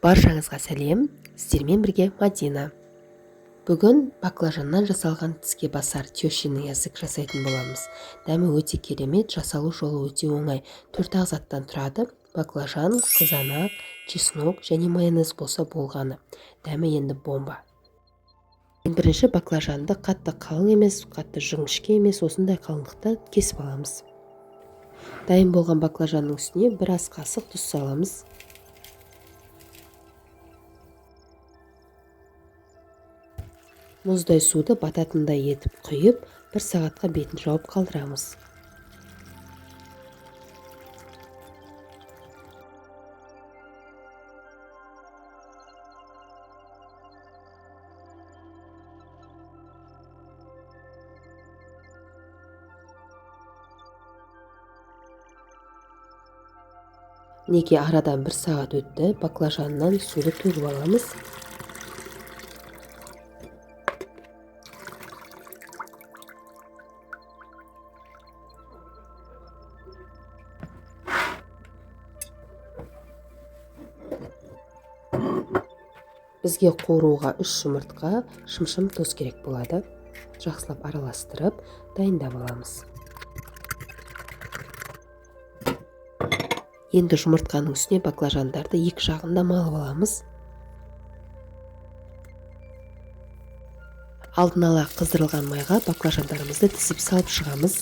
Баршаңызға сәлем, сіздермен бірге Мадина. Бүгін баклажаннан жасалған тіске басар тещинный язык жасайтын боламыз. Дәмі өте керемет, жасалу жолы өте оңай. 4 заттан тұрады: баклажан, қызанақ, чеснок және майонез болса болғаны. Дәмі енді бомба. Бірінші баклажанды қатты қалың емес, қатты жіңішке емес, осындай қалыңдықта кесіп аламыз. Дайын болған баклажанның үстіне 1 ас қасық тұз саламыз. Мұздай суды бататындай етіп құйып, 1 сағатқа бетін жауып қалдырамыз. Неге арадан 1 сағат өтті, баклажаннан суды төгіп аламыз. Бізге қуыруға 3 жұмыртқа, шым тұз керек болады. Жақсылап араластырып, дайындап аламыз. Енді жұмыртқаның үстіне баклажандарды 2 жағында малып аламыз. Алдын ала қыздырылған майға баклажандарымызды тізіп салып шығамыз.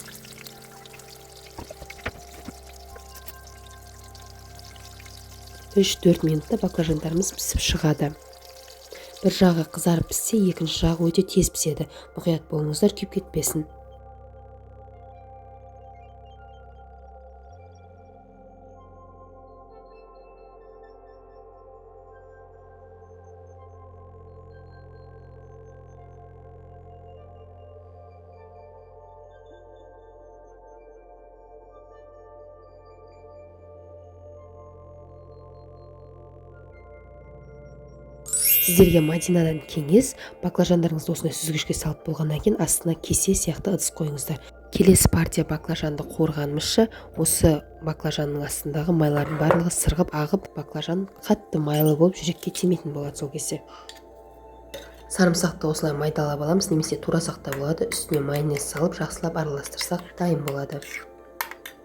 Үш-4 минутта баклажандарымыз пісіп шығады. Bir жағы қызарып піссе, екінші жағы өте тез піседі. Мұқият болыңыздар, күйіп кетпесін. Сіздерге Мадинадан кеңес: баклажандарыңызды осындай сүзгішке салып болғаннан кейін астына кесе сияқты ыдыс қойыңыздар. Келесі партия баклажанды қуырғанымызша, осы баклажанның астындағы майлардың барлығы сырғып ағып, баклажан қатты майлы болып жүрекке тимейтін болады сол кезде. Сарымсақты осылай майдалап аламыз, немесе турасақ та болады. Үстіне майонез салып, жақсылап араластырсақ дайын болады.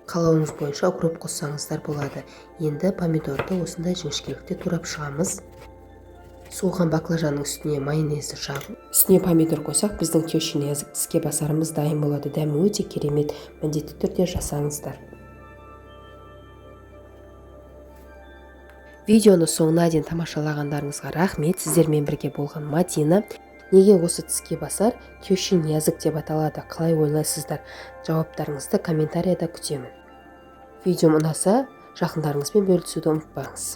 Қалауыңыз бойынша укроп қоссаңыздар болады. Енді помидорды осындай жіңішкелікте турап шығамыз. Суыған баклажанның үстіне майонезді жағып, үстіне помидор қойсақ, біздің тещинный язык тіске басарымыз дайын болады. Дәмі өте керемет, міндетті түрде жасаңыздар. Видеоны соңына дейін тамашалағандарыңызға рахмет. Сіздермен бірге болған Мадина. Неге осы тіске басар тещинный язык деп аталады? Қалай ойлайсыздар? Жауаптарыңызды комментарияда күтемін. Видеом ұнаса, жақындарыңызбен бөлісуді ұмытпаңыз.